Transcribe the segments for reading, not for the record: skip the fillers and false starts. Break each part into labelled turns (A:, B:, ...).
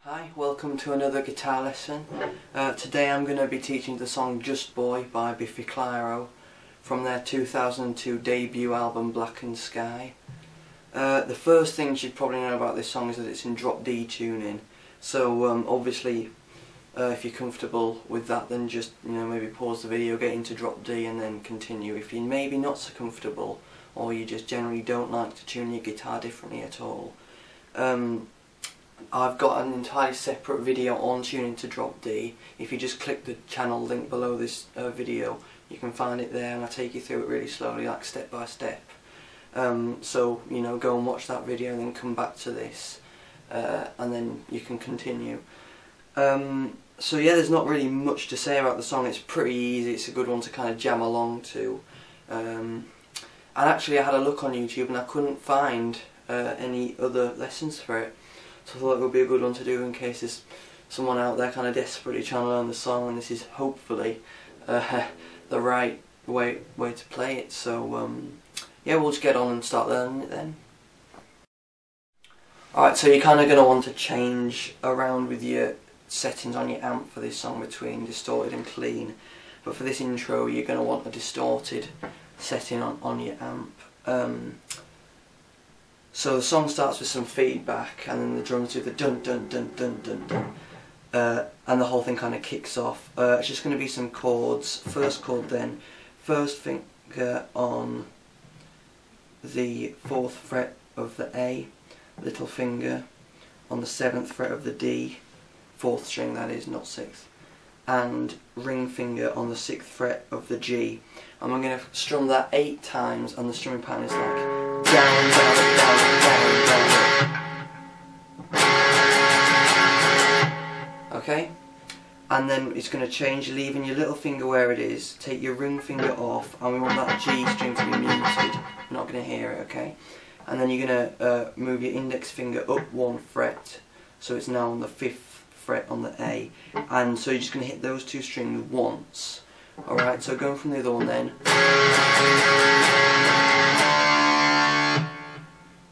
A: Hi, welcome to another guitar lesson. Today I'm going to be teaching the song Justboy by Biffy Clyro from their 2002 debut album Blackened Sky. The first thing you should probably know about this song is that it's in drop D tuning. So obviously if you're comfortable with that, then just maybe pause the video, get into drop D and then continue. If you're maybe not so comfortable or you just generally don't like to tune your guitar differently at all, I've got an entirely separate video on tuning to drop D. If you just click the channel link below this video, you can find it there, and I take you through it really slowly, like step by step. So go and watch that video and then come back to this, and then you can continue. So yeah, there's not really much to say about the song. It's pretty easy. It's a good one to kind of jam along to. And actually I had a look on YouTube and I couldn't find any other lessons for it. So I thought it would be a good one to do in case there's someone out there kind of desperately trying to learn the song, and this is hopefully the right way to play it. So yeah, we'll just get on and start learning it then. Alright, so you're kind of going to want to change around with your settings on your amp for this song between distorted and clean. But for this intro you're going to want a distorted setting on your amp. So the song starts with some feedback, and then the drums do the dun dun dun dun dun dun, and the whole thing kind of kicks off. It's just going to be some chords. First chord then, first finger on the 4th fret of the A, little finger on the 7th fret of the D, 4th string that is, not 6th, and ring finger on the 6th fret of the G. And I'm going to strum that 8 times, and the strumming pattern is like down, down, down, down, down. Okay? And then it's going to change, leaving your little finger where it is, take your ring finger off, and we want that G string to be muted. You're not going to hear it, okay? And then you're going to move your index finger up 1 fret, so it's now on the 5th fret on the A. And so you're just going to hit those 2 strings once. Alright, so going from the other one then.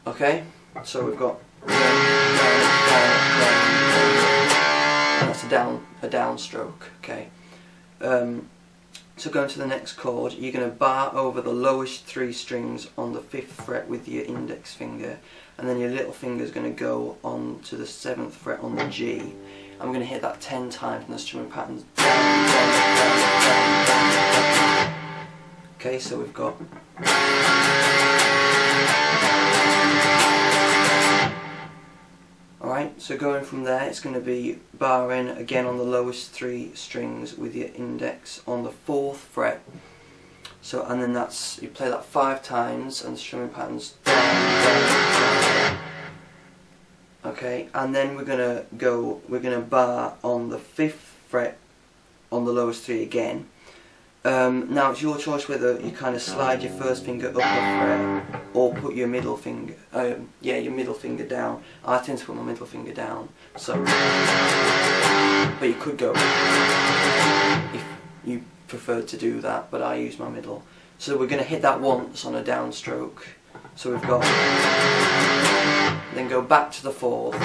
A: Okay, so we've got down, and that's a downstroke. Okay, so going to the next chord, you're going to bar over the lowest 3 strings on the 5th fret with your index finger, and then your little finger is going to go on to the 7th fret on the G. I'm going to hit that 10 times, and the strumming pattern's down, down, down, down. Okay, so we've got. Alright, so going from there, it's going to be barring again on the lowest 3 strings with your index on the 4th fret. So, and then that's, you play that 5 times, and the strumming pattern's down, down, down. Okay, and then we're gonna bar on the 5th fret on the lowest 3 again. Now it's your choice whether you kind of slide your first finger up a fret or put your middle finger, your middle finger down. I tend to put my middle finger down, so, but you could go if you prefer to do that, but I use my middle. So we're going to hit that once on a downstroke. So we've got, then go back to the 4th.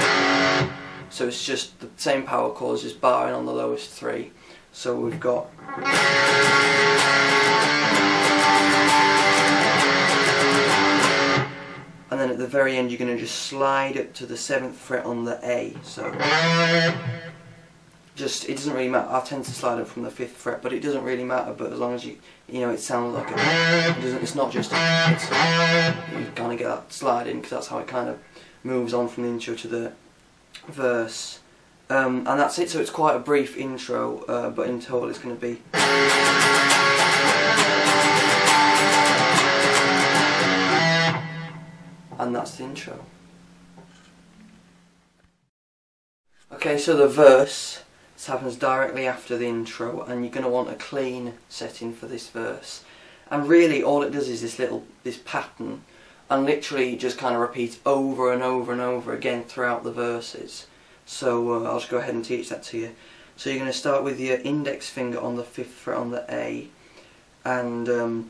A: So it's just the same power chords, just barring on the lowest 3. So we've got. And then at the very end you're going to just slide up to the 7th fret on the A. So just, it doesn't really matter. I tend to slide up from the 5th fret, but it doesn't really matter. But as long as it sounds like it's not just, you kind of get that slide in, because that's how it kind of moves on from the intro to the verse. And that's it. So it's quite a brief intro, but in total it's going to be. And that's the intro. Okay, so the verse, this happens directly after the intro, and you're going to want a clean setting for this verse. And really all it does is this pattern, and literally just kind of repeats over and over and over again throughout the verses. So I'll just go ahead and teach that to you. So you're going to start with your index finger on the 5th fret on the A, and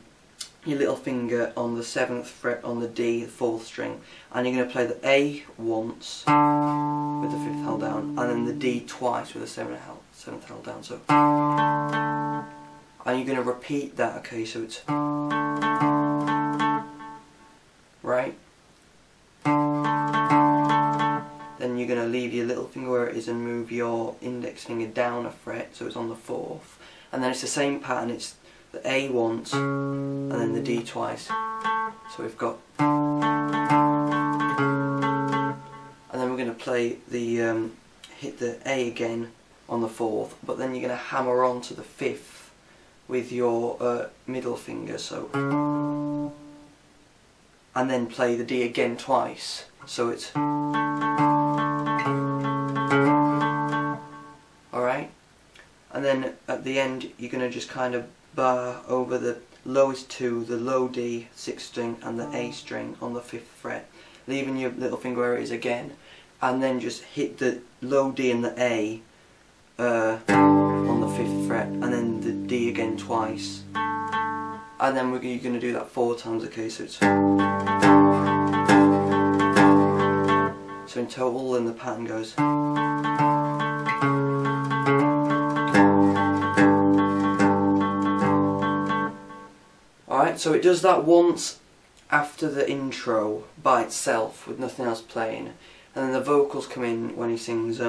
A: your little finger on the 7th fret on the D, the 4th string, and you're going to play the A once with the 5th held down, and then the D twice with the 7th held down. So, and you're going to repeat that. Okay, so it's right. Then you're going to leave your little finger where it is and move your index finger down a fret, so it's on the 4th. And then it's the same pattern. It's the A once and then the D twice. So we've got, and then we're going to play the hit the A again on the 4th, but then you're going to hammer on to the 5th with your middle finger. So, and then play the D again twice. So it's alright. And then at the end you're going to just kind of bar over the lowest 2, the low D, 6th string and the A string on the 5th fret, leaving your little finger where it is again, and then just hit the low D and the A on the 5th fret, and then the D again twice, and then you're going to do that 4 times. Okay, so it's, so in total then the pattern goes. Alright, so it does that once after the intro by itself with nothing else playing, and then the vocals come in when he sings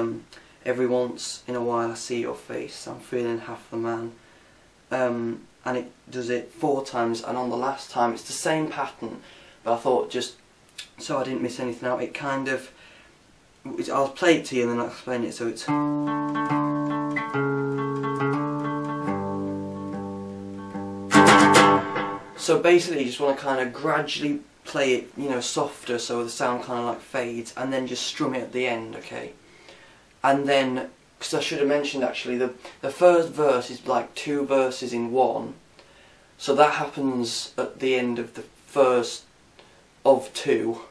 A: every once in a while I see your face, I'm feeling half the man, and it does it 4 times, and on the last time it's the same pattern, but I thought just so I didn't miss anything out, it kind of, I'll play it to you and then I'll explain it. So it's, so basically you just want to kind of gradually play it, you know, softer, so the sound kind of like fades, and then just strum it at the end, okay? And then, because I should have mentioned actually, the first verse is like 2 verses in one, so that happens at the end of the first of 2,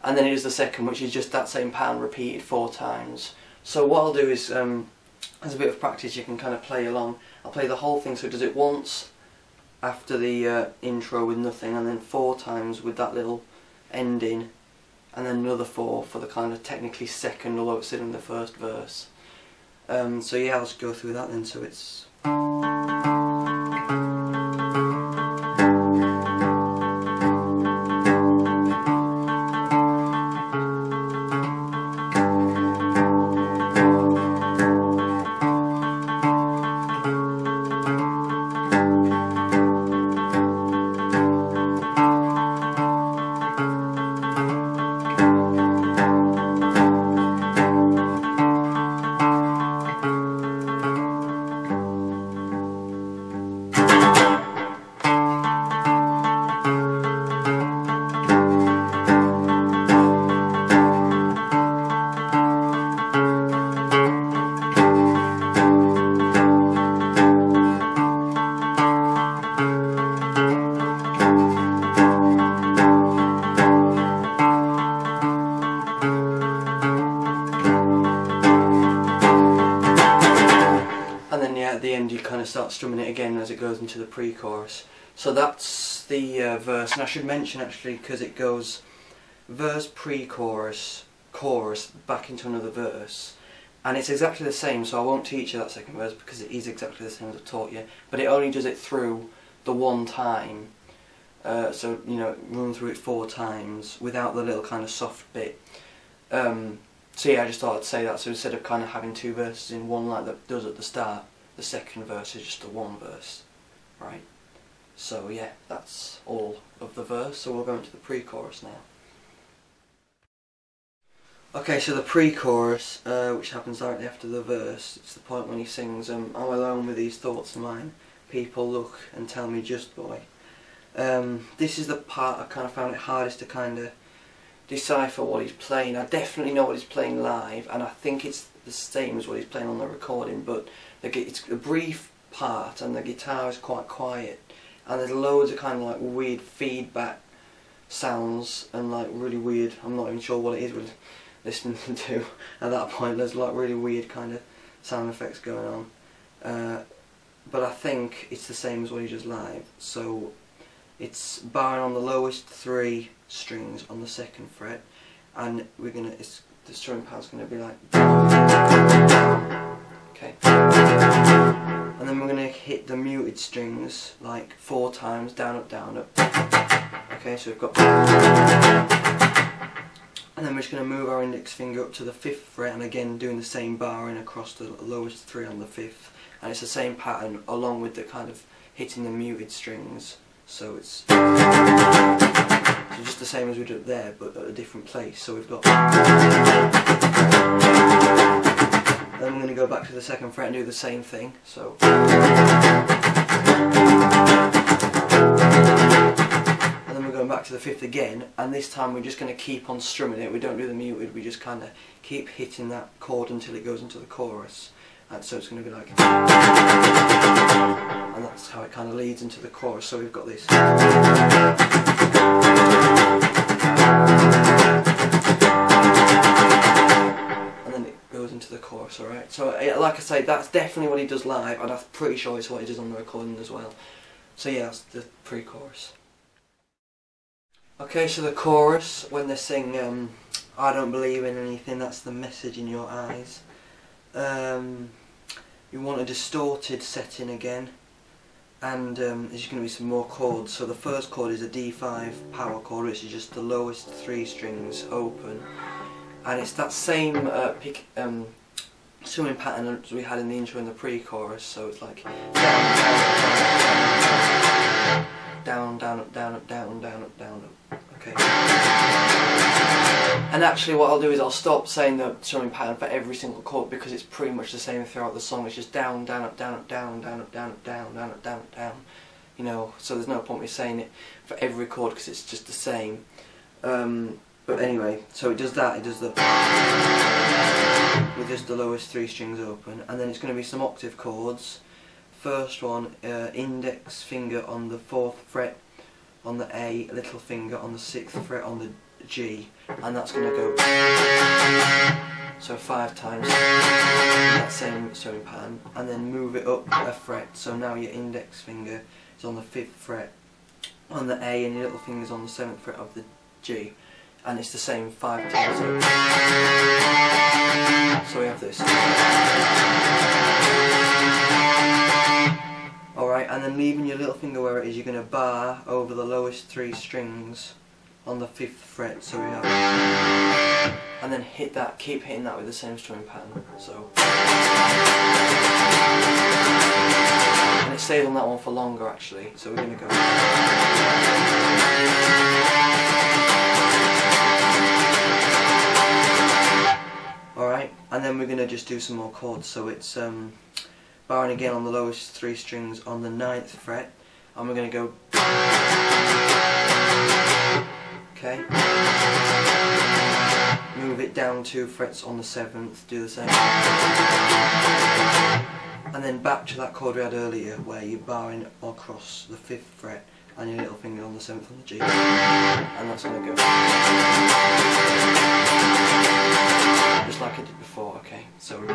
A: and then it is the second, which is just that same pattern repeated 4 times. So what I'll do is, as a bit of practice, you can kind of play along. I'll play the whole thing, so it does it once after the intro with nothing, and then 4 times with that little ending, and then another 4 for the kind of technically second, although it's still in the first verse. So yeah, I'll just go through that then. So it's, at the end you kind of start strumming it again as it goes into the pre-chorus. So that's the verse, and I should mention actually, because it goes verse, pre-chorus, chorus, back into another verse, and it's exactly the same, so I won't teach you that second verse because it is exactly the same as I've taught you, but it only does it through the one time, so you know, run through it 4 times without the little kind of soft bit. So yeah, I just thought I'd say that, so instead of kind of having 2 verses in one like that does at the start, the second verse is just the 1 verse, right? So yeah, that's all of the verse, so we'll go into the pre-chorus now. Okay, so the pre-chorus, which happens directly after the verse, it's the point when he sings, I'm alone with these thoughts of mine, people look and tell me Justboy. This is the part I kind of found it hardest to kind of decipher what he's playing. I definitely know what he's playing live, and I think it's the same as what he's playing on the recording, but it's a brief part and the guitar is quite quiet, and there's loads of kind of like weird feedback sounds and like really weird, I'm not even sure what it is we're listening to at that point. There's like really weird kind of sound effects going on, but I think it's the same as what he does live. So it's barring on the lowest 3 strings on the 2nd fret, and we're gonna, the strumming pattern's gonna be like, okay, and then we're gonna hit the muted strings like 4 times, down up down up. Okay, so we've got, and then we're just going to move our index finger up to the 5th fret, and again doing the same barring across the lowest 3 on the 5th, and it's the same pattern along with the kind of hitting the muted strings, so it's just the same as we did there but at a different place. So we've got, then we're going to go back to the 2nd fret and do the same thing, so going back to the 5th again, and this time we're just going to keep on strumming it. We don't do the muted, we just kind of keep hitting that chord until it goes into the chorus, and so it's going to be like, and that's how it kind of leads into the chorus. So we've got this, and then it goes into the chorus. Alright, so like I say, that's definitely what he does live, and I'm pretty sure it's what he does on the recording as well. So yeah, that's the pre-chorus. Okay, so the chorus, when they sing I don't believe in anything, that's the message in your eyes. You want a distorted setting again, and there's going to be some more chords. So the first chord is a D5 power chord, which is just the lowest 3 strings open, and it's that same strumming pattern as we had in the intro and the pre-chorus. So it's like down, down, up, down, up, down, down, up, down, up. Okay. And actually what I'll do is I'll stop saying the strumming pattern for every single chord, because it's pretty much the same throughout the song. It's just down, down, up, down, up, down, down, up, down, up, down, down, up, down, up, down. You know, so there's no point me saying it for every chord because it's just the same. But anyway, so it does that, it does the with just the lowest 3 strings open, and then it's going to be some octave chords. First one, index finger on the 4th fret on the A, little finger on the 6th fret on the G, and that's going to go so 5 times in that same strumming pattern, and then move it up a fret. So now your index finger is on the 5th fret on the A, and your little finger's on the 7th fret of the G, and it's the same 5 times up. So we have this. Alright, and then leaving your little finger where it is, you're going to bar over the lowest 3 strings on the 5th fret, so we have, and then hit that, keep hitting that with the same strumming pattern, so, and it stays on that one for longer actually, so we're going to go, alright, and then we're going to just do some more chords. So it's barring again on the lowest 3 strings on the 9th fret, and we're going to go, okay, move it down 2 frets on the 7th, do the same, and then back to that chord we had earlier where you're barring across the 5th fret and your little finger on the 7th on the G, and that's going to go just like I did before. Okay, so we're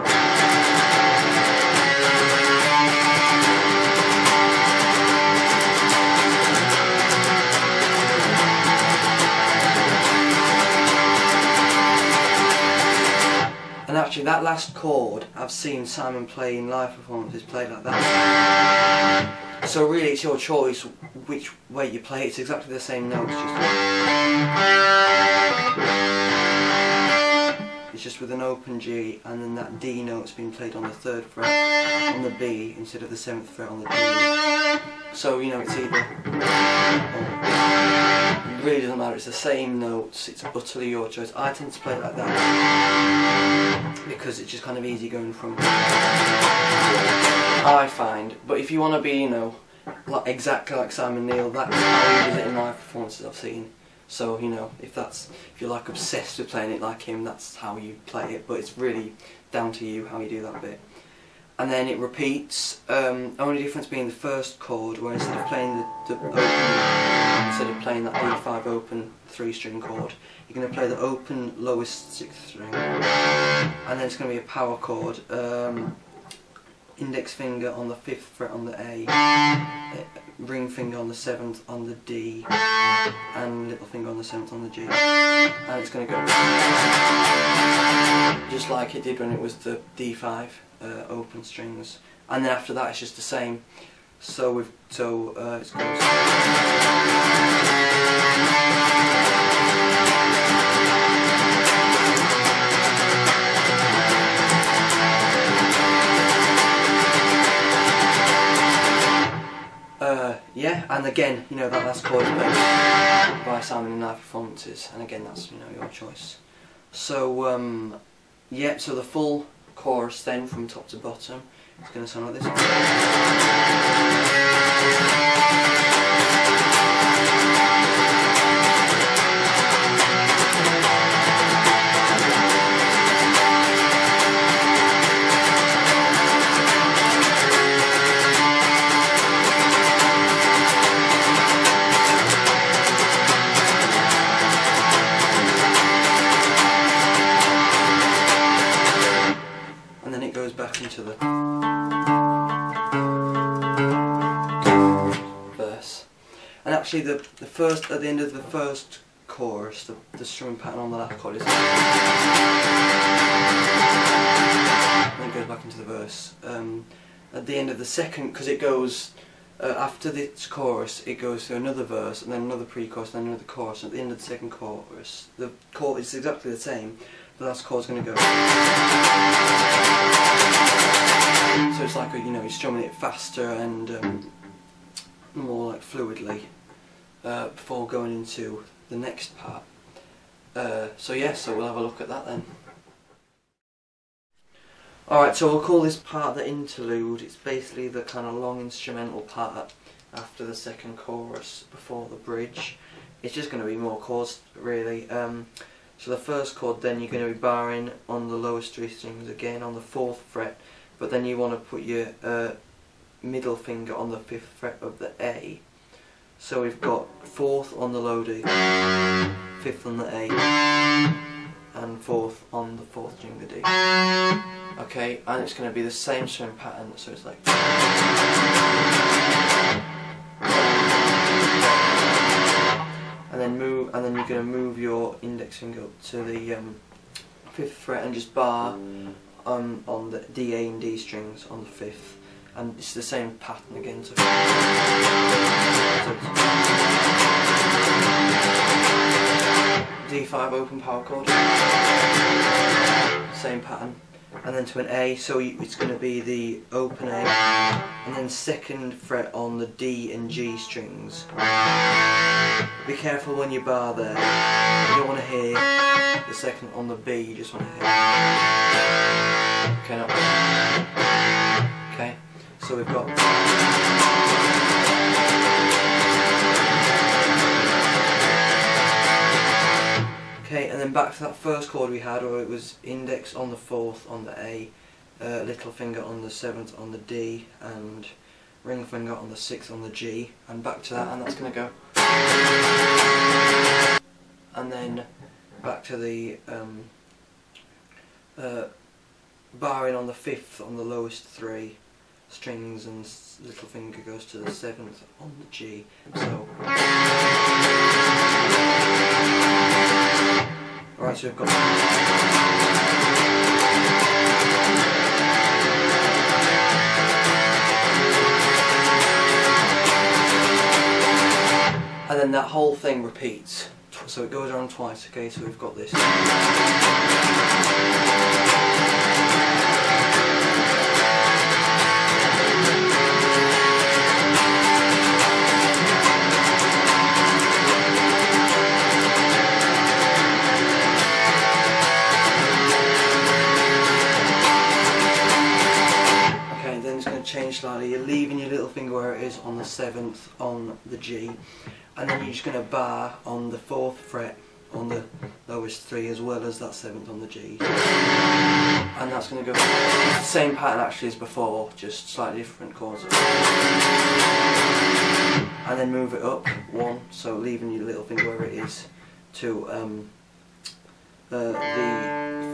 A: and actually that last chord I've seen Simon play in live performances played like that. So really it's your choice which way you play it. It's exactly the same notes, it's just with an open G, and then that D note's being played on the 3rd fret on the B instead of the 7th fret on the D. So you know it's either, it really doesn't matter, it's the same notes, it's utterly your choice. I tend to play it like that because it's just kind of easy going from, I find. But if you want to be, you know, like exactly like Simon Neil, that's how he does it in live performances I've seen. So you know, if you're like obsessed with playing it like him, that's how you play it. But it's really down to you how you do that bit. And then it repeats. Only difference being the first chord, where instead of playing the open, instead of playing that D5 open 3-string chord, you're going to play the open lowest 6th string, and then it's going to be a power chord. index finger on the 5th fret on the A, ring finger on the 7th on the D, and little finger on the 7th on the G. And it's going to go just like it did when it was the D5 open strings. And then after that it's just the same. So it goes. Yeah, and again, you know, that last chord is played by Simon in live performances, and again, that's, you know, your choice. So, yeah, so the full chorus then from top to bottom is going to sound like this. Back into the verse, and actually the first, at the end of the first chorus, the strumming pattern on the last chord is, and then it goes back into the verse. At the end of the second, because it goes after this chorus, it goes through another verse and then another pre-chorus and then another chorus. And at the end of the second chorus, the chord is exactly the same. The last chord's going to go. So it's like, you know, you're strumming it faster and more like fluidly before going into the next part. So yeah, so we'll have a look at that then. Alright, so we'll call this part the interlude. It's basically the kind of long instrumental part after the second chorus before the bridge. It's just going to be more chords really. So the first chord, then you're going to be barring on the lowest 3 strings again on the 4th fret, but then you want to put your middle finger on the 5th fret of the A. So we've got 4th on the low D, 5th on the A, and 4th on the 4th string, the D. Okay, and it's going to be the same string pattern, so it's like. And then you're going to move your index finger up to the 5th fret and just bar on the D, A and D strings on the 5th, and it's the same pattern again. So D5 open power chord, same pattern, and then to an A, so it's going to be the open A, and then 2nd fret on the D and G strings. Be careful when you bar there, you don't want to hear the 2nd on the B, you just want to hear. Okay, now. Okay, so we've got. Okay, and then back to that first chord we had, where it was index on the 4th on the A, little finger on the 7th on the D, and ring finger on the 6th on the G, and back to that, and that's going to go. And then back to the barring on the 5th on the lowest 3 strings, and little finger goes to the 7th on the G. So. Alright, so we've got. And then that whole thing repeats, so it goes around twice. Okay, so we've got this. Okay, then it's going to change slightly. You're leaving your little finger where it is on the 7th on the G. And then you're just going to bar on the 4th fret on the lowest 3 as well as that 7th on the G. And that's going to go the same pattern actually as before, just slightly different chords. And then move it up 1, so leaving your little finger where it is, to the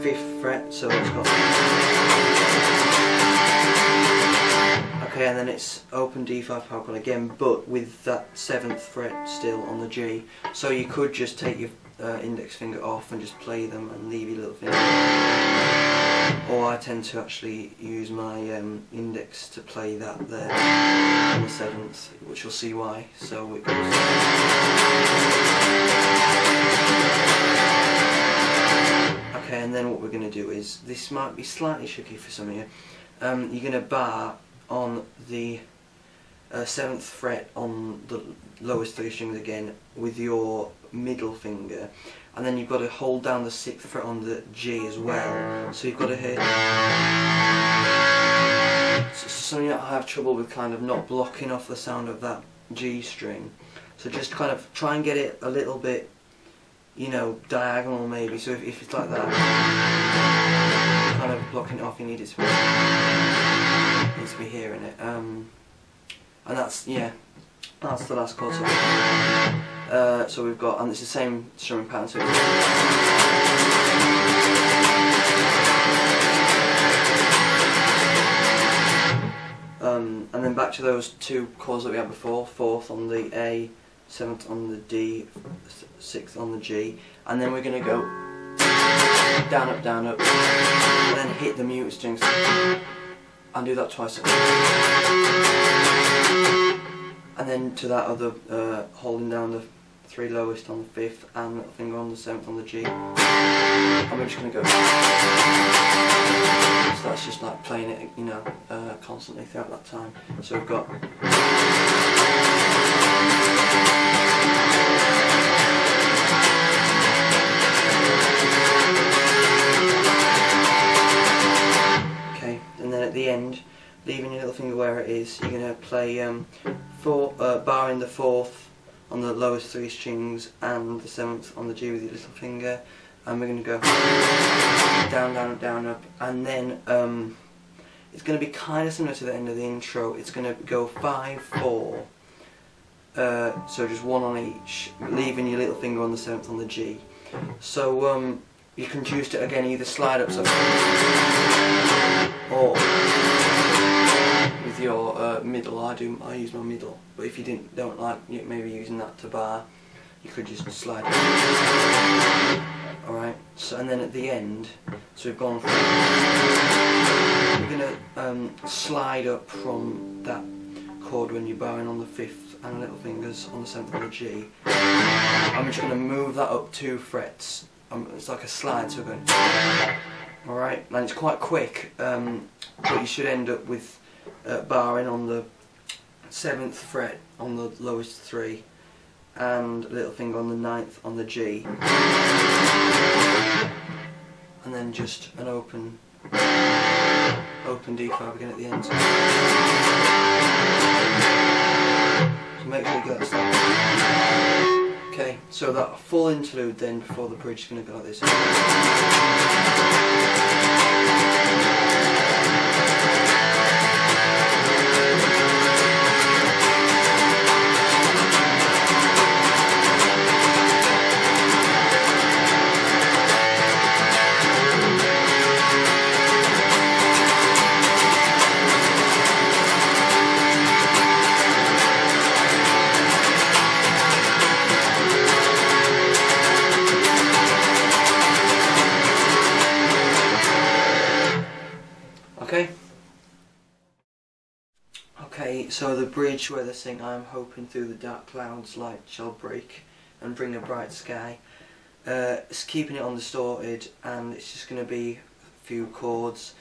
A: 5th fret, so it's got. Okay, and then it's open D5 power chord again, but with that 7th fret still on the G. So you could just take your index finger off and just play them and leave your little finger. Or I tend to actually use my index to play that there on the 7th, which you'll see why. So it goes. Okay, and then what we're going to do is, this might be slightly tricky for some of you. You're going to bar on the 7th fret on the lowest 3 strings again with your middle finger, and then you've got to hold down the 6th fret on the G as well. So you've got to hit. So some of you have trouble with kind of not blocking off the sound of that G string. So just kind of try and get it a little bit, you know, diagonal maybe. So if it's like that, kind of blocking it off, you need it to be, hearing it. And that's, yeah, that's the last chord. So we've got, and it's the same strumming pattern. So and then back to those 2 chords that we had before, 4th on the A, 7th on the D, 6th on the G, and then we're going to go down, up, and then hit the muted strings, and do that twice. And then to that other, holding down the 3 lowest on the 5th and little finger on the 7th on the G. And we're just going to go. So that's just like playing it, you know, constantly throughout that time. So we've got. Okay, and then at the end, leaving your little finger where it is, you're going to play barring the 4th on the lowest 3 strings and the 7th on the G with your little finger, and we're going to go down, up, and then it's going to be kind of similar to the end of the intro. It's going to go 5, 4, so just 1 on each, leaving your little finger on the 7th on the G. So you can choose to again either slide up, so, or with your middle. I use my middle, but if you don't like maybe using that to bar, you could just slide it. Alright, so and then at the end, so we've gone from, we're going to slide up from that chord when you're barring on the 5th and little fingers on the 7th on the G. I'm just going to move that up 2 frets. It's like a slide, so we're going. Alright, and it's quite quick, but you should end up with barring on the 7th fret on the lowest 3 and little finger on the 9th on the G, and then just an open D5 again at the end. So make sure you get that started. Okay, so that full interlude then before the bridge is going to go like this. Okay, so the bridge where they sing "I'm hoping through the dark clouds light shall break and bring a bright sky." It's keeping it undistorted, and it's just going to be a few chords,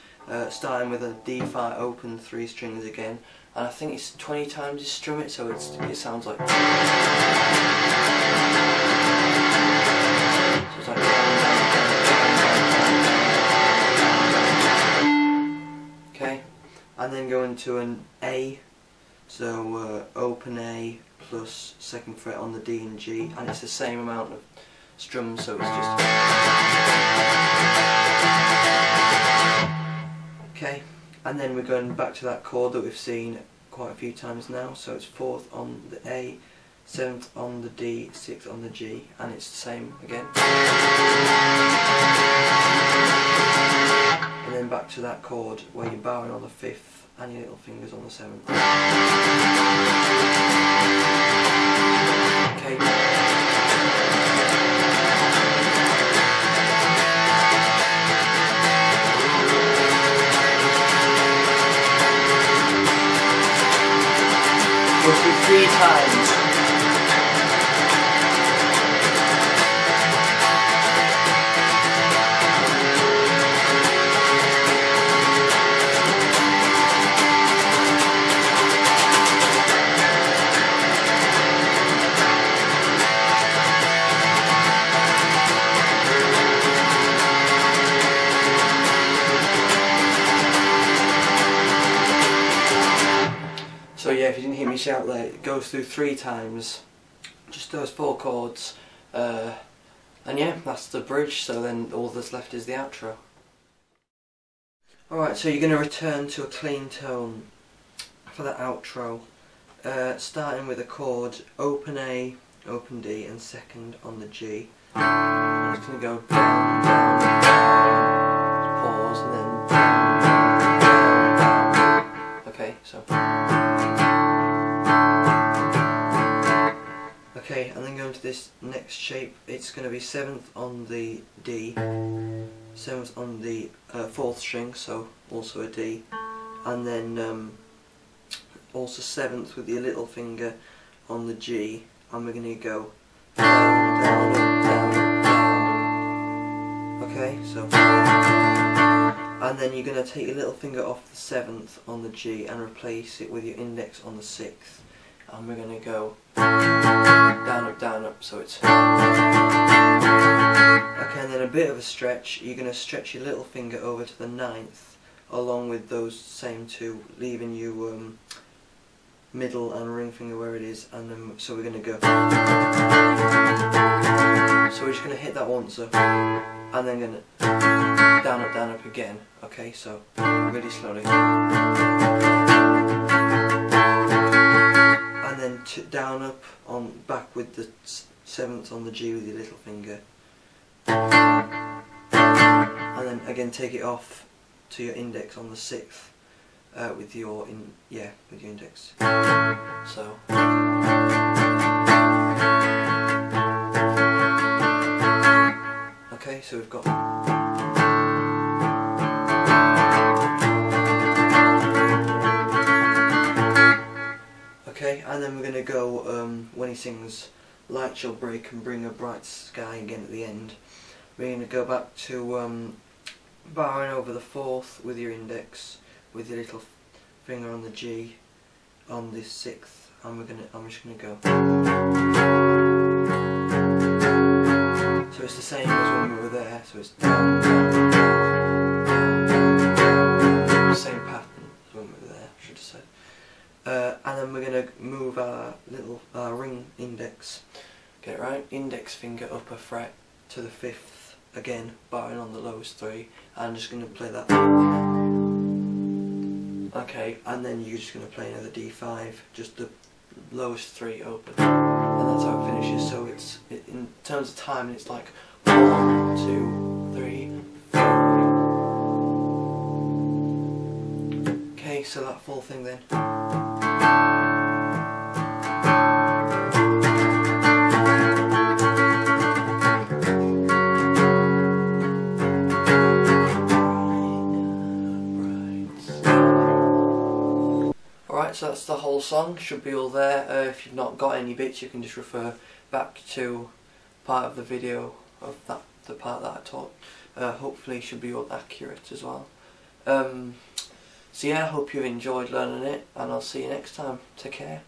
A: starting with a D5 open 3 strings again, and I think it's 20 times you strum it, so it sounds like. So it's like. Okay, and then go into an A. So open A plus 2nd fret on the D and G, and it's the same amount of strums, so it's just. Okay, and then we're going back to that chord that we've seen quite a few times now, so it's 4th on the A, 7th on the D, 6th on the G, and it's the same again. And then back to that chord where you're bowing on the 5th and your little fingers on the 7th. Okay. Go through 3 times. So yeah, if you didn't hear me shout there, it goes through 3 times, just those 4 chords, and yeah, that's the bridge, so then all that's left is the outro. Alright, so you're going to return to a clean tone for the outro, starting with a chord, open A, open D and 2nd on the G. I'm just going to go down, down, down, pause and then down, down, down. Okay, so... Okay, and then go into this next shape. It's going to be 7th on the D, 7th on the 4th string, so also a D, and then also 7th with your little finger on the G, and we're going to go down, down, up, down, down. Okay, so, and then you're going to take your little finger off the 7th on the G and replace it with your index on the 6th, and we're going to go down up, so it's... Okay, and then a bit of a stretch. You're going to stretch your little finger over to the 9th along with those same 2, leaving you middle and ring finger where it is, and then so we're going to go... So we're just going to hit that once, and then going to down up again. Okay, so really slowly. And then down up on back with the 7th on the G with your little finger, and then again take it off to your index on the 6th with your with your index. So okay, so we've got. Okay, and then we're going to go, when he sings Light Shall Break and Bring a Bright Sky again at the end, we're going to go back to bowing over the 4th with your index, with your little finger on the G, on the 6th, and I'm just going to go. So it's the same as when we were there, so it's down, down, down, down, same pattern as when we were there, I should have said. And then we're going to move our little ring index, get it right, index finger upper fret to the 5th, again bowing on the lowest 3, and I'm just going to play that. Okay, and then you're just going to play another D5, just the lowest 3 open, and that's how it finishes. So in terms of time, it's like 1, 2, 3, 4. Okay, so that full thing then. Alright, so that's the whole song, should be all there. If you've not got any bits, you can just refer back to part of the video of the part that I taught. Hopefully should be all accurate as well. So yeah, I hope you've enjoyed learning it, and I'll see you next time. Take care.